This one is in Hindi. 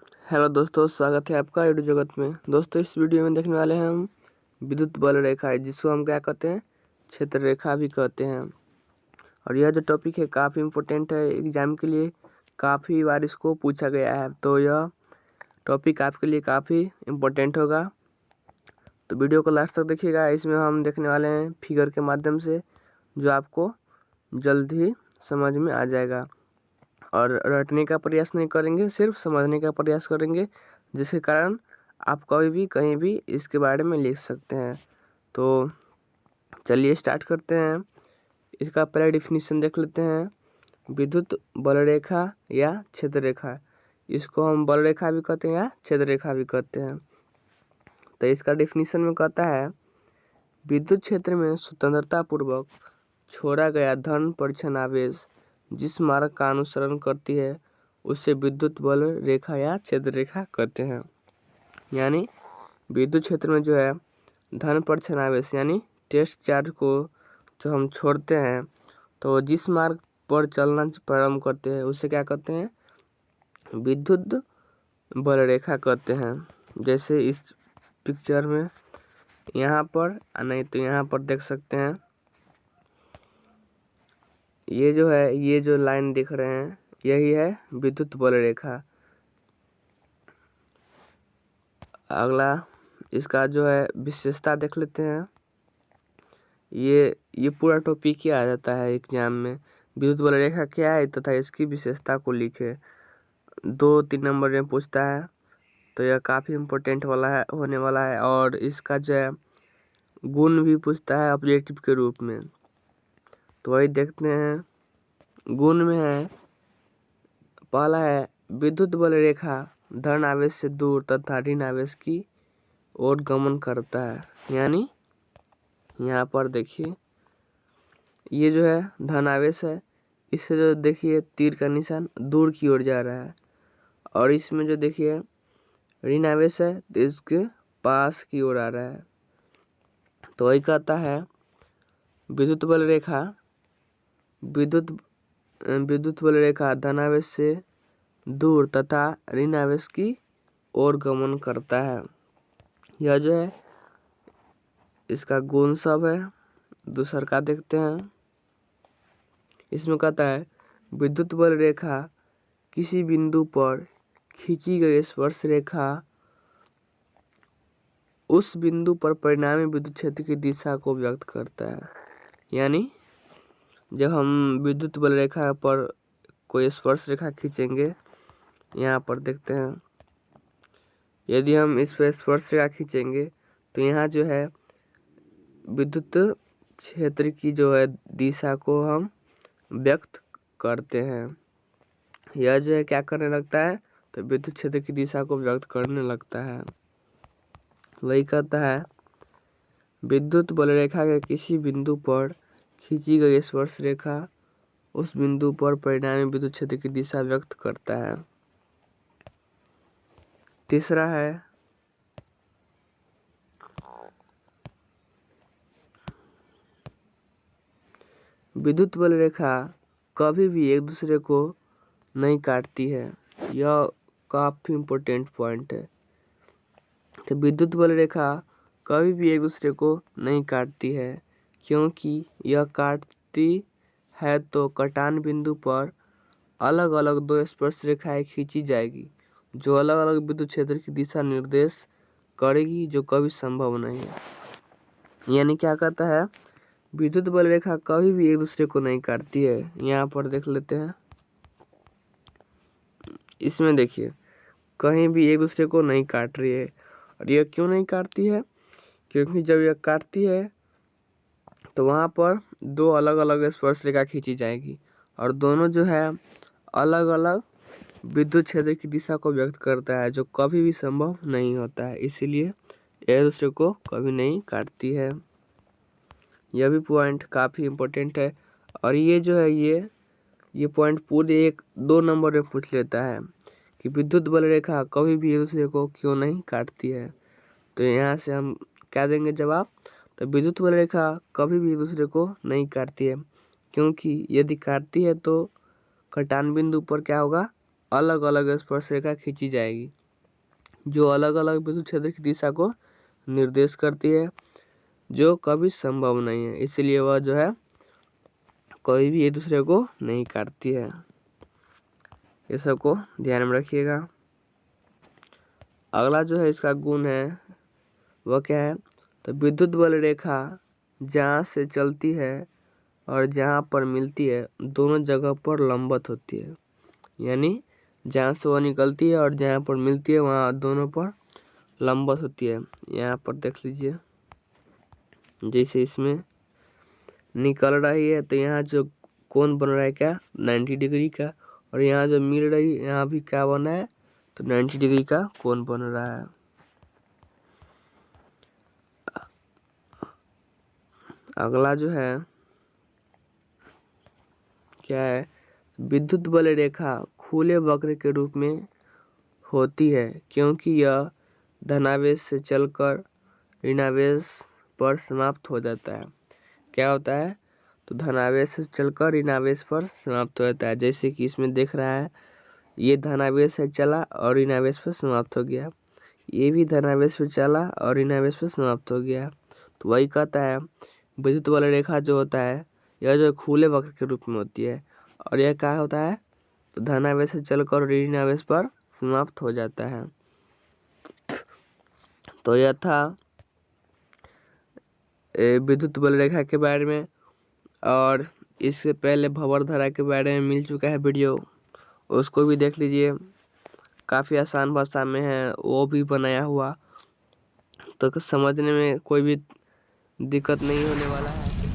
हेलो दोस्तों, स्वागत है आपका यूट्यूब जगत में। दोस्तों, इस वीडियो में देखने वाले हैं हम विद्युत बल रेखा है, जिसको हम क्या कहते हैं, क्षेत्र रेखा भी कहते हैं। और यह जो टॉपिक है काफ़ी इम्पोर्टेंट है, एग्जाम के लिए काफ़ी बार इसको पूछा गया है, तो यह टॉपिक आपके लिए काफ़ी इम्पोर्टेंट होगा। तो वीडियो को लास्ट तक देखिएगा। इसमें हम देखने वाले हैं फिगर के माध्यम से, जो आपको जल्द ही समझ में आ जाएगा। और रटने का प्रयास नहीं करेंगे, सिर्फ समझने का प्रयास करेंगे, जिसके कारण आप कभी भी कहीं भी इसके बारे में लिख सकते हैं। तो चलिए स्टार्ट करते हैं। इसका पहला डिफिनीशन देख लेते हैं। विद्युत बल रेखा या क्षेत्र रेखा, इसको हम बल रेखा भी कहते हैं या क्षेत्र रेखा भी कहते हैं। तो इसका डिफिनीशन में कहता है, विद्युत क्षेत्र में स्वतंत्रता पूर्वक छोड़ा गया धन परिक्षण आवेश जिस मार्ग का अनुसरण करती है उसे विद्युत बल रेखा या क्षेत्र रेखा कहते हैं। यानी विद्युत क्षेत्र में जो है धन परिक्षण आवेश यानी टेस्ट चार्ज को जो हम छोड़ते हैं, तो जिस मार्ग पर चलना प्रारंभ करते हैं उसे क्या कहते हैं, विद्युत बल रेखा कहते हैं। जैसे इस पिक्चर में यहाँ पर, नहीं तो यहाँ पर देख सकते हैं, ये जो है, ये जो लाइन दिख रहे हैं, यही है विद्युत बल रेखा। अगला इसका जो है विशेषता देख लेते हैं। ये पूरा टॉपिक ही आ जाता है एग्जाम में। विद्युत बल रेखा क्या है तथा इसकी विशेषता को लिखे। 2-3 नंबर में पूछता है, तो यह काफ़ी इम्पोर्टेंट वाला है, होने वाला है। और इसका जो है गुण भी पूछता है ऑब्जेक्टिव के रूप में, तो वही देखते हैं। गुण में है, पहला है विद्युत बल रेखा धन आवेश से दूर तथा ऋण आवेश की ओर गमन करता है। यानी यहाँ पर देखिए, ये जो है धन आवेश है, इससे जो देखिए तीर का निशान दूर की ओर जा रहा है। और इसमें जो देखिए ऋण आवेश है, तो इसके पास की ओर आ रहा है। तो वही कहता है विद्युत बल रेखा धन आवेश से दूर तथा ऋण आवेश की ओर गमन करता है। यह जो है इसका गुण सब है। दूसर का देखते हैं। इसमें कहता है विद्युत बल रेखा किसी बिंदु पर खींची गई स्पर्श रेखा उस बिंदु पर परिणामी विद्युत क्षेत्र की दिशा को व्यक्त करता है। यानी जब हम विद्युत बल रेखा पर कोई स्पर्श रेखा खींचेंगे, यहाँ पर देखते हैं, यदि हम इस पर स्पर्श रेखा खींचेंगे तो यहाँ जो है विद्युत क्षेत्र की जो है दिशा को हम व्यक्त करते हैं। यह जो है क्या करने लगता है, तो विद्युत क्षेत्र की दिशा को व्यक्त करने लगता है। वही कहता है विद्युत बल रेखा के किसी बिंदु पर खींची गई स्पर्श रेखा उस बिंदु पर परिणामी विद्युत क्षेत्र की दिशा व्यक्त करता है। तीसरा है विद्युत बल रेखा कभी भी एक दूसरे को नहीं काटती है। यह काफी इम्पोर्टेंट पॉइंट है। तो विद्युत बल रेखा कभी भी एक दूसरे को नहीं काटती है, क्योंकि यह काटती है तो कटान बिंदु पर अलग अलग 2 स्पर्श रेखाएं खींची जाएगी, जो अलग अलग विद्युत क्षेत्र की दिशा निर्देश करेगी, जो कभी संभव नहीं है। यानी क्या कहता है, विद्युत बल रेखा कभी भी एक दूसरे को नहीं काटती है। यहाँ पर देख लेते हैं, इसमें देखिए कहीं भी एक दूसरे को नहीं काट रही है। और यह क्यों नहीं काटती है, क्योंकि जब यह काटती है तो वहाँ पर 2 अलग अलग स्पर्श रेखा खींची जाएगी, और दोनों जो है अलग अलग विद्युत क्षेत्र की दिशा को व्यक्त करता है, जो कभी भी संभव नहीं होता है। इसीलिए एक दूसरे को कभी नहीं काटती है। यह भी पॉइंट काफ़ी इम्पोर्टेंट है। और ये जो है ये पॉइंट पूरे 1-2 नंबर में पूछ लेता है कि विद्युत बल रेखा कभी भी एक दूसरे को क्यों नहीं काटती है। तो यहाँ से हम क्या देंगे जवाब, तो विद्युत बल रेखा कभी भी एक दूसरे को नहीं काटती है, क्योंकि यदि काटती है तो कटान बिंदु पर क्या होगा, अलग अलग स्पर्श रेखा खींची जाएगी। जो अलग अलग विद्युत क्षेत्र की दिशा को निर्देश करती है, जो कभी संभव नहीं है, इसलिए वह जो है कोई भी एक दूसरे को नहीं काटती है। ये सब को ध्यान में रखिएगा। अगला जो है इसका गुण है वह क्या है, तो विद्युत बल रेखा जहाँ से चलती है और जहाँ पर मिलती है दोनों जगह पर लंबवत होती है। यानी जहाँ से वह निकलती है और जहाँ पर मिलती है वहाँ दोनों पर लंबवत होती है। यहाँ पर देख लीजिए, जैसे इसमें निकल रही है तो यहाँ जो कोण बन रहा है क्या, 90 डिग्री का, और यहाँ जो मिल रही है यहाँ भी क्या बना है, तो 90 डिग्री का कोण बन रहा है। अगला जो है क्या है, विद्युत बल रेखा खुले वक्र के रूप में होती है क्योंकि यह धनावेश से चलकर ऋणावेश पर समाप्त हो जाता है। क्या होता है, तो धनावेश से चलकर ऋणावेश पर समाप्त हो जाता है। जैसे कि इसमें देख रहा है, ये धनावेश से चला और ऋणावेश पर समाप्त हो गया, ये भी धनावेश पे चला और ऋणावेश पर समाप्त हो गया। तो वही कहता है विद्युत बल रेखा जो होता है यह जो खुले वक्र के रूप में होती है, और यह क्या होता है, तो धनावेश से चलकर ऋणावेश पर समाप्त हो जाता है। तो यह था विद्युत बल रेखा के बारे में, और इससे पहले भंवर धारा के बारे में मिल चुका है वीडियो, उसको भी देख लीजिए, काफ़ी आसान भाषा में है वो भी बनाया हुआ, तो समझने में कोई भी दिक्कत नहीं होने वाला है।